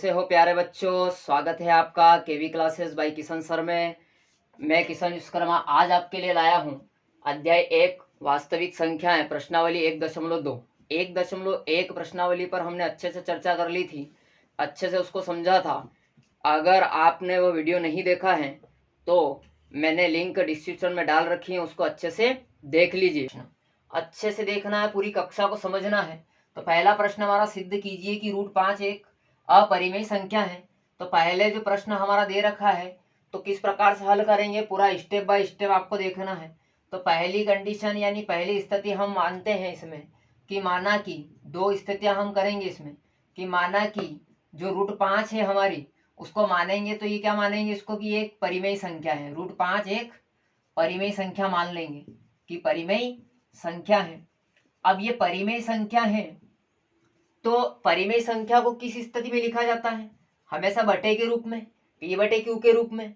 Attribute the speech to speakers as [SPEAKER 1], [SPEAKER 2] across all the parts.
[SPEAKER 1] कैसे हो प्यारे बच्चों। स्वागत है आपका केवी क्लासेस बाय किशन सर में। मैं किशन विश्वकर्मा आज आपके लिए लाया हूं अध्याय 1 वास्तविक संख्याएं प्रश्नावली 1.2। 1.1 प्रश्नावली पर हमने अच्छे से चर्चा कर ली थी, अच्छे से उसको समझा था। अगर आपने वो वीडियो नहीं देखा है तो मैंने लिंक डिस्क्रिप्शन में डाल रखी है, उसको अच्छे से देख लीजिए। अच्छे से देखना है, पूरी कक्षा को समझना है। तो पहला प्रश्न हमारा, सिद्ध कीजिए कि √5 एक अपरिमेय संख्या है। तो पहले जो प्रश्न हमारा दे रखा है तो किस प्रकार से हल करेंगे, पूरा स्टेप बाय स्टेप आपको देखना है। तो पहली कंडीशन यानी पहली स्थिति हम मानते हैं इसमें कि माना कि दो स्थितियां हम करेंगे इसमें कि माना कि जो √5 है हमारी उसको मानेंगे। तो ये क्या मानेंगे इसको कि एक परिमेय संख्या है। √5 एक परिमेय संख्या मान लेंगे कि परिमेय संख्या है। अब ये परिमेय संख्या है तो परिमेय संख्या को किस स्थिति में लिखा जाता है, हमेशा बटे के रूप में, p/q के रूप में।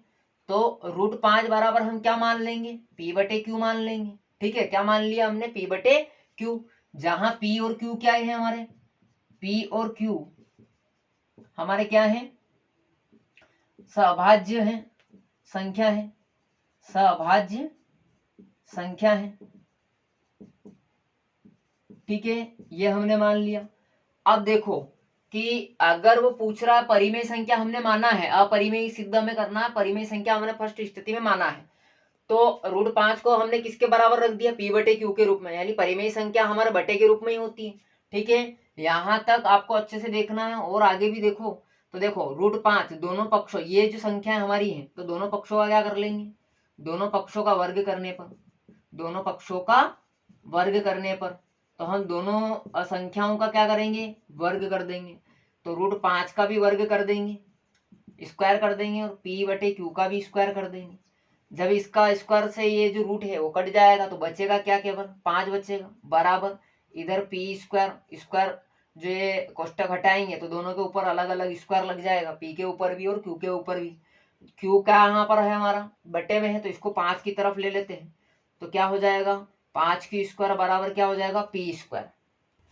[SPEAKER 1] तो √5 बराबर हम क्या मान लेंगे, p/q मान लेंगे। ठीक है, क्या मान लिया हमने, p/q। जहां p और q क्या है हमारे, p और q हमारे क्या है, सभाज्य है, संख्या है, सभाज्य संख्या है। ठीक है, ये हमने मान लिया। अब देखो कि अगर वो पूछ रहा है परिमेय संख्या हमने माना है, अपरिमेय सिद्ध हमें करना है, परिमेय संख्या हमने फर्स्ट स्थिति में माना है। तो √5 को हमने किसके बराबर रख दिया, p/q के रूप में, यानी परिमेय संख्या हमारे बटे के रूप में ही होती है। ठीक है, यहां तक आपको अच्छे से देखना है और आगे भी देखो। तो देखो √5 दोनों पक्षों, ये जो संख्या हमारी है तो दोनों पक्षों का क्या कर लेंगे, दोनों पक्षों का वर्ग करने पर, दोनों पक्षों का वर्ग करने पर तो हम दोनों संख्याओं का क्या करेंगे, वर्ग कर देंगे। तो √5 का भी वर्ग कर देंगे, स्क्वायर कर देंगे, और p/q का भी स्क्वायर कर देंगे। जब इसका स्क्वायर से ये जो रूट है वो कट जाएगा तो बचेगा क्या, केवल 5 बचेगा, बराबर इधर p स्क्वायर स्क्वायर जो ये कोष्टक हटाएंगे तो दोनों के ऊपर अलग अलग स्क्वायर लग जाएगा, p के ऊपर भी और q के ऊपर भी। q क्या यहाँ पर है हमारा, बटे में है, तो इसको 5 की तरफ ले लेते हैं। तो क्या हो जाएगा, 5q² बराबर क्या हो जाएगा, p²।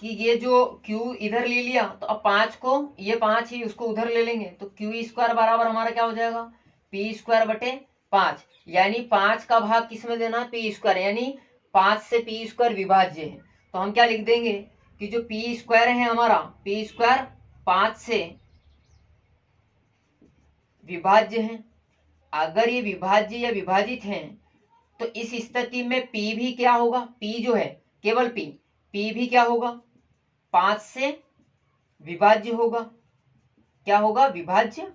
[SPEAKER 1] कि ये जो q इधर ले लिया तो अब 5 को, ये 5 ही उसको उधर ले लेंगे तो q² बराबर हमारा क्या हो जाएगा, p²/5। यानी 5 का भाग किस में देना, p², यानी 5 से p² विभाज्य है। तो हम क्या लिख देंगे कि जो p² है हमारा, p² 5 से विभाज्य है। अगर ये विभाज्य या विभाजित है तो इस स्थिति में p भी क्या होगा, p जो है केवल p भी क्या होगा, 5 से विभाज्य होगा। क्या होगा, विभाज्य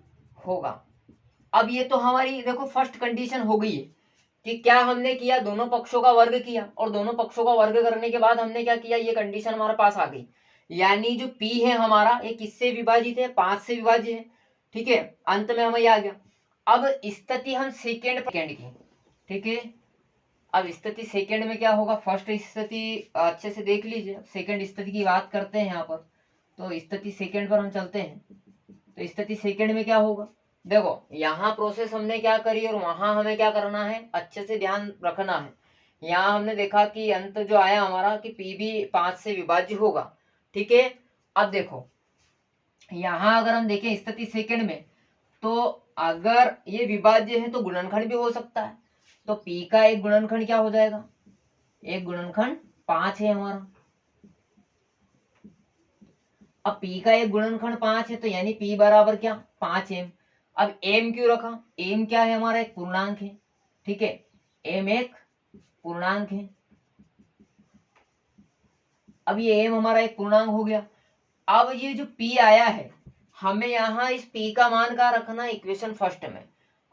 [SPEAKER 1] होगा। अब ये तो हमारी देखो फर्स्ट कंडीशन हो गई है कि क्या हमने किया, दोनों पक्षों का वर्ग किया, और दोनों पक्षों का वर्ग करने के बाद हमने क्या किया, ये कंडीशन हमारे पास आ गई। यानी जो p है हमारा ये किससे विभाजित है, 5 से विभाज्य है। ठीक है, अंत में हमें आ गया। अब स्थिति हम सेकेंड की, ठीक है। अब स्थिति सेकंड में क्या होगा, फर्स्ट स्थिति अच्छे से देख लीजिए, सेकंड स्थिति की बात करते हैं यहाँ पर। तो स्थिति सेकंड पर हम चलते हैं। तो स्थिति सेकंड में क्या होगा, देखो यहाँ प्रोसेस हमने क्या करी और वहां हमें क्या करना है, अच्छे से ध्यान रखना है। यहाँ हमने देखा कि अंत जो आया हमारा कि p भी 5 से विभाज्य होगा। ठीक है, अब देखो यहाँ अगर हम देखें स्थिति सेकंड में तो अगर ये विभाज्य है तो गुणनखंड भी हो सकता है। तो p का एक गुणनखंड क्या हो जाएगा, एक गुणनखंड 5 है हमारा। अब p का एक गुणनखंड 5 है तो यानी p बराबर क्या, 5m। अब m क्यों रखा, m क्या है हमारा, एक पूर्णांक है। ठीक है, m एक पूर्णांक है। अब ये m हमारा एक पूर्णांक हो गया। अब ये जो p आया है हमें यहाँ इस p का मान का रखना इक्वेशन फर्स्ट में।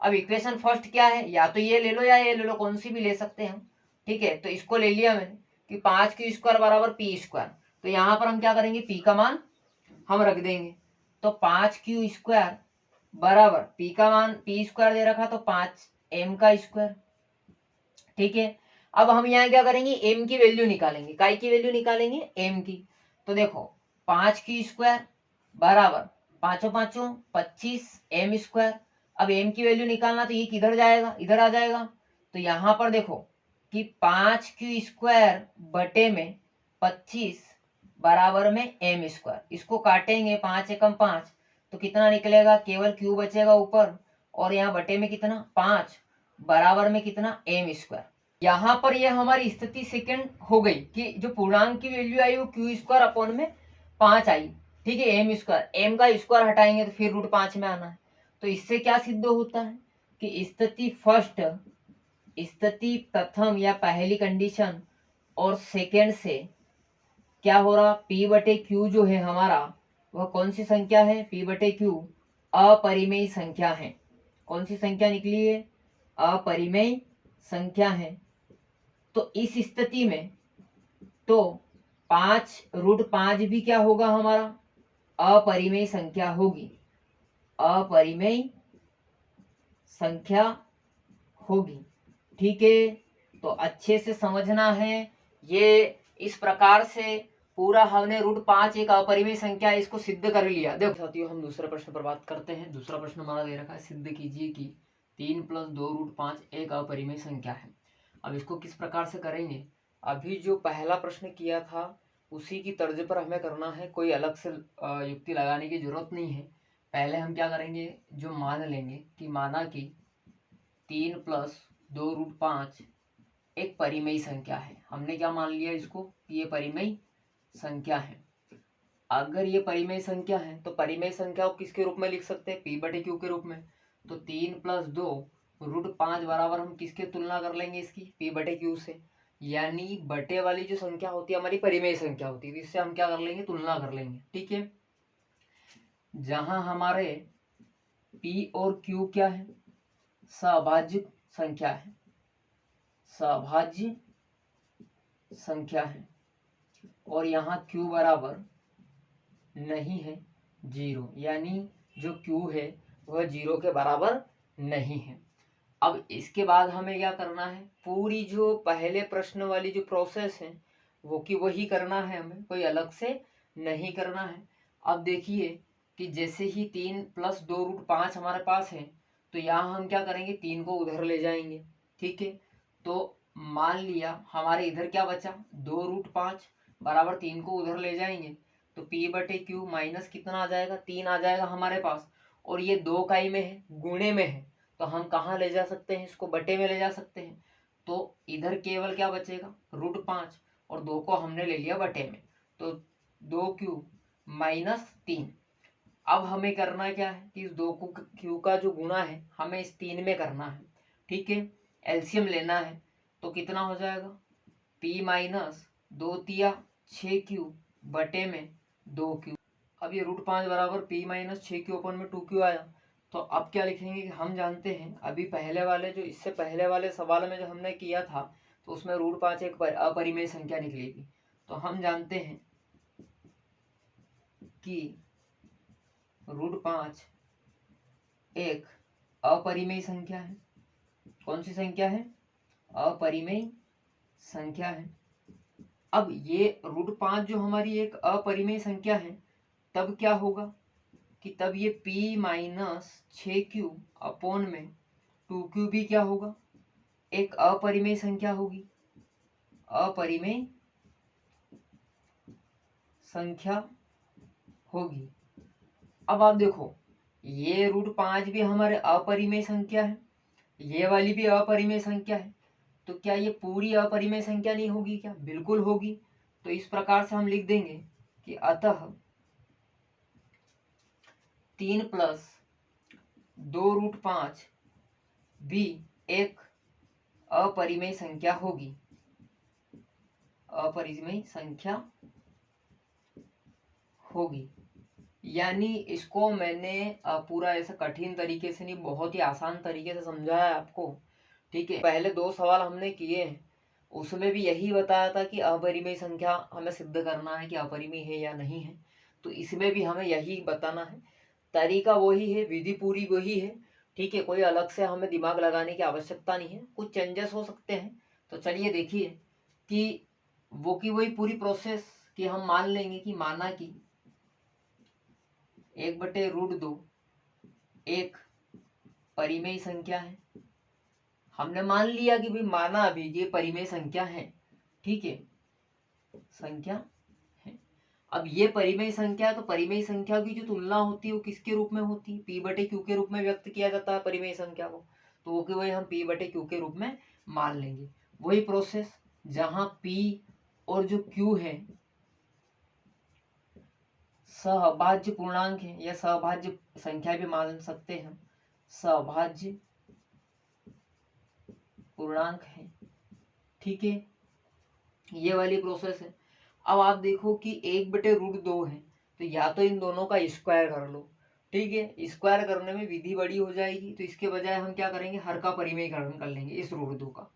[SPEAKER 1] अब इक्वेशन फर्स्ट क्या है, या तो ये ले लो या ये ले लो, कौन सी भी ले सकते हैं हम। ठीक है, तो इसको ले लिया मैंने कि 5q² बराबर p²। तो यहाँ पर हम क्या करेंगे, p का मान हम रख देंगे। तो 5q² बराबर p का मान p² दे रखा तो 5m का स्क्वायर। ठीक है, अब हम यहाँ क्या करेंगे, m की वैल्यू निकालेंगे। काय की वैल्यू निकालेंगे, m की। तो देखो 5q² बराबर 5 5 25 m²। अब m की वैल्यू निकालना तो ये किधर जाएगा, इधर आ जाएगा। तो यहाँ पर देखो कि 5q² बटे में 25 बराबर में m²। इसको काटेंगे, 5 एकम 5 तो कितना निकलेगा, केवल क्यू बचेगा ऊपर, और यहाँ बटे में कितना 5 बराबर में कितना एम स्क्वायर। यहाँ पर यह हमारी स्थिति सेकंड हो गई कि जो पूर्णांक की वैल्यू आई वो क्यू स्क्वायर अपॉन में 5 आई, ठीक है। एम स्क्वायर, एम का स्क्वायर हटाएंगे तो फिर √5 में आना है। तो इससे क्या सिद्ध होता है कि स्थिति प्रथम या पहली कंडीशन और सेकेंड से क्या हो रहा, P बटे क्यू जो है हमारा वह कौन सी संख्या है, P बटे क्यू अपरिमेय संख्या है। कौन सी संख्या निकली है, अपरिमेय संख्या है। तो इस स्थिति में तो 5√5 भी क्या होगा हमारा, अपरिमेय संख्या होगी, अपरिमेय संख्या होगी, ठीक है। तो अच्छे से समझना है, ये इस प्रकार से पूरा हमने √5 एक अपरिमेय संख्या है, इसको सिद्ध कर लिया। देखो साथियों, हम दूसरे प्रश्न पर बात करते हैं। दूसरा प्रश्न हमारा दे रखा है, सिद्ध कीजिए कि 3 + 2√5 एक अपरिमेय संख्या है। अब इसको किस प्रकार से करेंगे, अभी जो पहला प्रश्न किया था उसी की तर्ज पर हमें करना है, कोई अलग से युक्ति लगाने की जरूरत नहीं है। पहले हम क्या करेंगे, जो मान लेंगे कि माना कि 3 + 2√5 एक परिमेय संख्या है। हमने क्या मान लिया इसको कि ये परिमेय संख्या है। अगर ये परिमेय संख्या है तो परिमेय संख्या को किसके रूप में लिख सकते हैं, P बटे क्यू के रूप में। तो 3 + 2√5 बराबर हम किसके तुलना कर लेंगे, इसकी P बटे क्यू से। यानी बटे वाली जो संख्या होती है हमारी परिमेय संख्या होती है, इससे हम क्या कर लेंगे, तुलना कर लेंगे, ठीक है। जहां हमारे P और Q क्या है, सभाज्य संख्या है, सभाज्य संख्या है, और यहाँ Q बराबर नहीं है 0, यानी जो Q है वह 0 के बराबर नहीं है। अब इसके बाद हमें क्या करना है, पूरी जो पहले प्रश्न वाली जो प्रोसेस है वो की वही करना है, हमें कोई अलग से नहीं करना है। अब देखिए कि जैसे ही 3 + 2√5 हमारे पास है तो यहाँ हम क्या करेंगे, 3 को उधर ले जाएंगे, ठीक है। तो मान लिया हमारे इधर क्या बचा, 2√5 बराबर 3 को उधर ले जाएंगे तो P बटे क्यू माइनस कितना आ जाएगा, 3 आ जाएगा हमारे पास। और ये 2 इकाई में है, गुणे में है, तो हम कहाँ ले जा सकते हैं, इसको बटे में ले जा सकते हैं। तो इधर केवल क्या बचेगा, √5, और 2 को हमने ले लिया बटे में, तो 2Q माइनस 3। अब हमें करना क्या है कि इस 2Q का जो गुणा है हमें इस 3 में करना है, ठीक है। एलसीएम लेना है तो कितना हो जाएगा, P माइनस 2 तिया 6Q बटे में 2Q। अब ये √5 बराबर P माइनस 6Q अपन में 2Q आया। तो अब क्या लिखेंगे कि हम जानते हैं अभी पहले वाले जो इससे पहले वाले सवाल में जो हमने किया था तो उसमें √5 एक अपरिमेय संख्या निकली थी। तो हम जानते हैं कि √5 एक अपरिमेय संख्या है। कौन सी संख्या है, अपरिमेय संख्या है। अब ये √5 जो हमारी एक अपरिमेय संख्या है तब क्या होगा कि तब ये P माइनस 6Q अपॉन में 2Q भी क्या होगा, एक अपरिमेय संख्या होगी, अपरिमेय संख्या होगी। अब आप देखो ये √5 भी हमारे अपरिमेय संख्या है, ये वाली भी अपरिमेय संख्या है, तो क्या ये पूरी अपरिमेय संख्या नहीं होगी क्या, बिल्कुल होगी। तो इस प्रकार से हम लिख देंगे कि अतः 3 + 2√5 भी एक अपरिमेय संख्या होगी, अपरिमेय संख्या होगी। यानी इसको मैंने पूरा ऐसा कठिन तरीके से नहीं, बहुत ही आसान तरीके से समझाया आपको, ठीक है। पहले 2 सवाल हमने किए हैं उसमें भी यही बताया था कि अपरिमेय संख्या हमें सिद्ध करना है कि अपरिमेय है या नहीं है, तो इसमें भी हमें यही बताना है। तरीका वही है, विधि पूरी वही है, ठीक है। कोई अलग से हमें दिमाग लगाने की आवश्यकता नहीं है, कुछ चेंजेस हो सकते हैं। तो चलिए देखिए कि वो की वही पूरी प्रोसेस कि हम मान लेंगे कि माना कि 1/√2 एक परिमेय संख्या है। हमने मान लिया कि भाई माना अभी ये परिमेय संख्या है, ठीक है, संख्या है। अब ये परिमेय संख्या है, तो परिमेय संख्या की जो तुलना होती है वो किसके रूप में होती है? पी बटे क्यू के रूप में व्यक्त किया जाता है परिमेय संख्या को, तो वो कि वही हम पी बटे क्यू के रूप में मान लेंगे। वही प्रोसेस जहां पी और जो क्यू है सहभाज्य पूर्णांक है या सहभाज्य संख्या भी मान सकते हैं, सहभाज्य पूर्णांक है, ठीक है, ये वाली प्रोसेस है। अब आप देखो कि 1/√2 है, तो या तो इन दोनों का स्क्वायर कर लो, ठीक है, स्क्वायर करने में विधि बड़ी हो जाएगी, तो इसके बजाय हम क्या करेंगे, हर का परिमेयकरण कर लेंगे इस √2 का।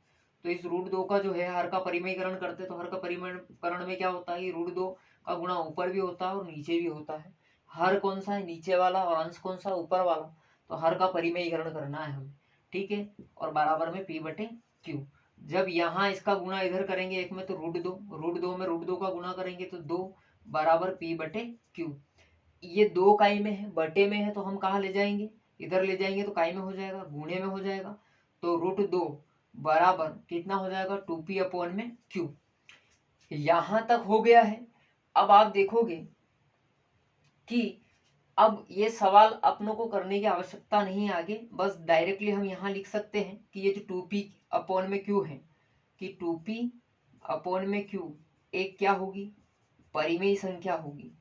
[SPEAKER 1] तो इस √2 का जो है हर का परिमेयकरण करते, तो हर का परिमेयकरण में क्या होता है कि √2 का गुणा ऊपर भी होता है और नीचे भी होता है। हर कौन सा है, नीचे वाला, और अंश कौन सा, ऊपर वाला, तो हर का परिमेयकरण करना है हमें, ठीक है, और बराबर में पी बटे क्यू। जब यहाँ इसका गुणा इधर करेंगे एक में, तो √2 में √2 का गुणा करेंगे तो 2 बराबर पी बटे क्यू। ये 2 काई में है, बटे में है, तो हम कहाँ ले जाएंगे, इधर ले जाएंगे तो काई में हो जाएगा, गुणे में हो जाएगा, तो √2 बराबर कितना हो जाएगा, 2p अपॉन में क्यू। यहां तक हो गया है। अब आप देखोगे कि अब ये सवाल अपनों को करने की आवश्यकता नहीं है आगे, बस डायरेक्टली हम यहाँ लिख सकते हैं कि ये जो 2p अपॉन में क्यू है, कि 2p अपॉन में क्यू एक क्या होगी, परिमेय संख्या होगी,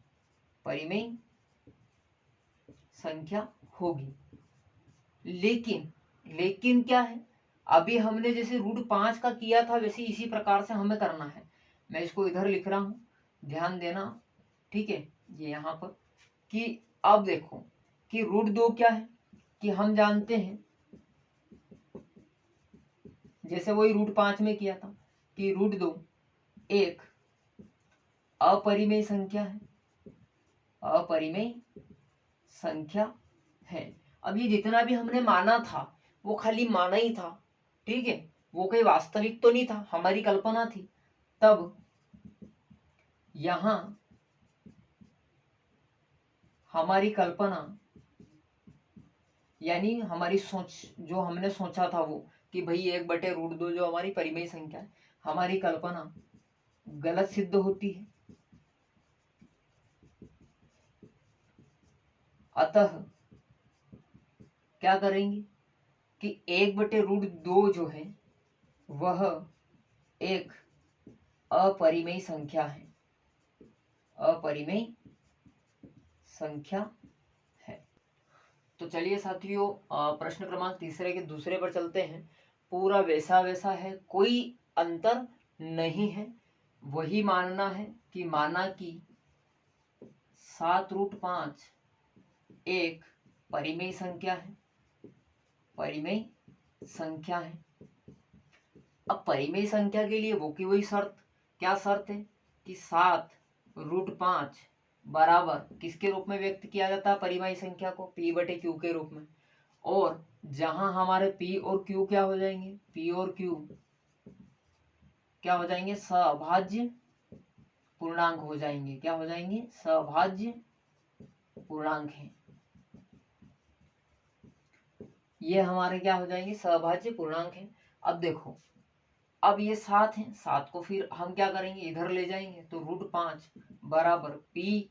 [SPEAKER 1] परिमेय संख्या होगी। लेकिन क्या है, अभी हमने जैसे √5 का किया था वैसे इसी प्रकार से हमें करना है। मैं इसको इधर लिख रहा हूँ, ध्यान देना, ठीक है, ये यहाँ पर, कि अब देखो कि √2 क्या है, कि हम जानते हैं जैसे वही √5 में किया था कि √2 एक अपरिमेय संख्या है, अपरिमेय संख्या है। अब ये जितना भी हमने माना था वो खाली माना ही था, ठीक है, वो कोई वास्तविक तो नहीं था, हमारी कल्पना थी। तब यहां हमारी कल्पना यानी हमारी सोच, जो हमने सोचा था वो कि भाई 1/√2 जो हमारी परिमेय संख्या है, हमारी कल्पना गलत सिद्ध होती है। अतः क्या करेंगे कि 1/√2 जो है वह एक अपरिमेय संख्या है, अपरिमेय संख्या है। तो चलिए साथियों, प्रश्न क्रमांक तीसरे के दूसरे पर चलते हैं। पूरा वैसा वैसा है, कोई अंतर नहीं है, वही मानना है कि माना कि 7√5 एक परिमेय संख्या है, परिमेय संख्या है। अब परिमेय संख्या के लिए वो की वही शर्त, क्या शर्त है कि 7√5 बराबर किसके रूप में व्यक्त किया जाता है परिमेय संख्या को, p बटे क्यू के रूप में। और जहां हमारे p और q क्या हो जाएंगे, p और q क्या हो जाएंगे, सहभाज्य पूर्णांक हो जाएंगे, क्या हो जाएंगे, सहभाज्य पूर्णांक है, ये हमारे क्या हो जाएंगे, सहभाज्य पूर्णांक है। अब देखो, अब ये 7 है, 7 को फिर हम क्या करेंगे, इधर ले जाएंगे, तो √5 बराबर p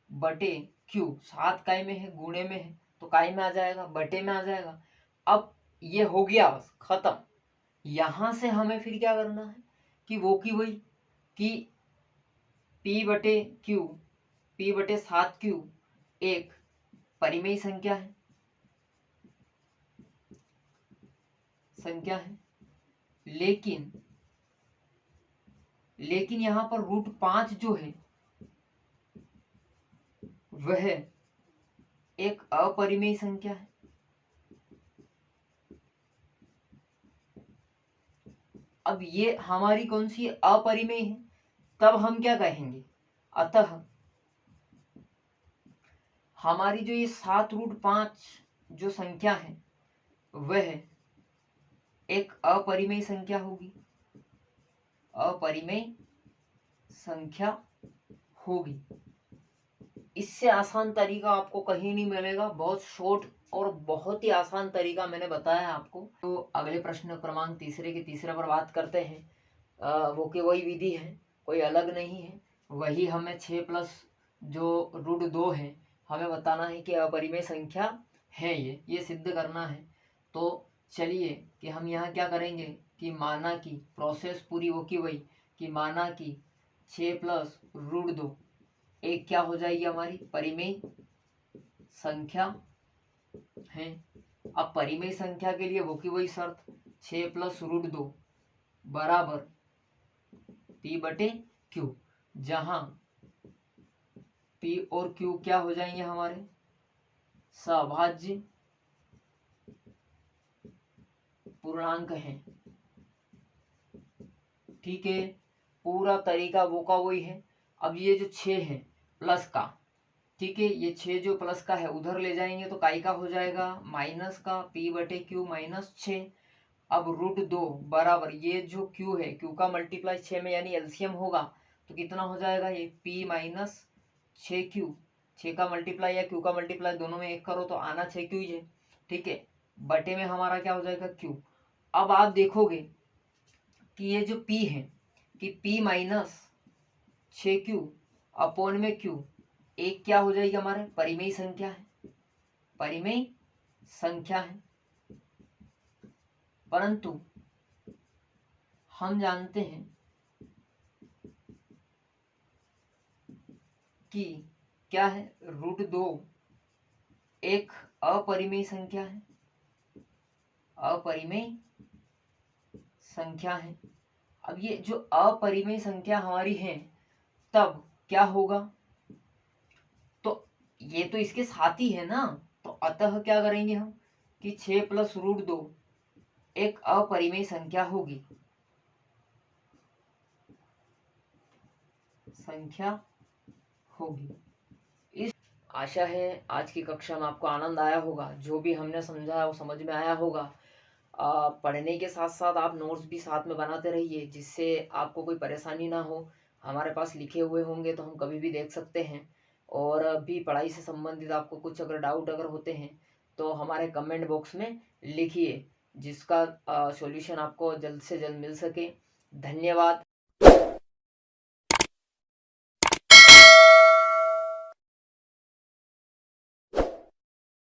[SPEAKER 1] बटे क्यू, 7 काय में है, गुणे में है, तो काय में आ जाएगा, बटे में आ जाएगा। अब ये हो गया, बस खत्म। यहां से हमें फिर क्या करना है कि वो की वही कि p बटे क्यू, p बटे 7q एक परिमेय संख्या है, लेकिन यहां पर √5 जो है वह एक अपरिमेय संख्या है। अब ये हमारी कौन सी अपरिमेय है, तब हम क्या कहेंगे, अतः हमारी जो ये 7√5 जो संख्या है वह एक अपरिमेय संख्या होगी, अपरिमेय संख्या होगी। इससे आसान तरीका आपको कहीं नहीं मिलेगा, बहुत शॉर्ट और बहुत ही आसान तरीका मैंने बताया आपको। तो अगले प्रश्न क्रमांक तीसरे के तीसरे पर बात करते हैं। वो कि वही विधि है, कोई अलग नहीं है, वही हमें 6 + जो √2 है हमें बताना है कि अपरिमेय संख्या है, ये सिद्ध करना है। तो चलिए कि हम यहाँ क्या करेंगे कि माना कि प्रोसेस पूरी वो की वही कि माना कि 6 प्लस √2 एक क्या हो जाएगी हमारी परिमेय संख्या है। अब परिमेय संख्या के लिए वो की वही शर्त 6 प्लस √2 बराबर P/Q, जहां P और Q क्या हो जाएंगे हमारे सभाज्य पूर्णांक हैं। ठीक है, पूरा तरीका वो का वही है। अब ये जो 6 है प्लस का, ठीक है, ये 6 जो प्लस का है उधर ले जाएंगे तो काई का हो जाएगा माइनस का P/Q माइनस 6। अब √2 बराबर ये जो Q है Q का मल्टीप्लाई 6 में यानी एलसीएम होगा तो कितना हो जाएगा ये P माइनस 6Q। 6 का मल्टीप्लाई या Q का मल्टीप्लाई दोनों में एक करो तो आना 6Q ही है। ठीक है, बटे में हमारा क्या हो जाएगा Q। अब आप देखोगे कि ये जो P है कि P माइनस 6Q अपॉन में Q एक क्या हो जाएगी हमारे परिमेय संख्या है, परिमेय संख्या है। परंतु हम जानते हैं कि क्या है √2 एक अपरिमेय संख्या है, अपरिमेय संख्या है। अब ये जो अपरिमेय संख्या हमारी है तब क्या होगा, तो ये तो इसके साथ ही है ना, तो अतः क्या करेंगे हम कि 6 प्लस √2 एक अपरिमेय संख्या होगी, संख्या होगी। इस आशा है आज की कक्षा में आपको आनंद आया होगा, जो भी हमने समझाया वो समझ में आया होगा। पढ़ने के साथ साथ आप नोट्स भी साथ में बनाते रहिए जिससे आपको कोई परेशानी ना हो। हमारे पास लिखे हुए होंगे तो हम कभी भी देख सकते हैं। और भी पढ़ाई से संबंधित आपको कुछ अगर डाउट अगर होते हैं तो हमारे कमेंट बॉक्स में लिखिए, जिसका सॉल्यूशन आपको जल्द से जल्द मिल सके। धन्यवाद।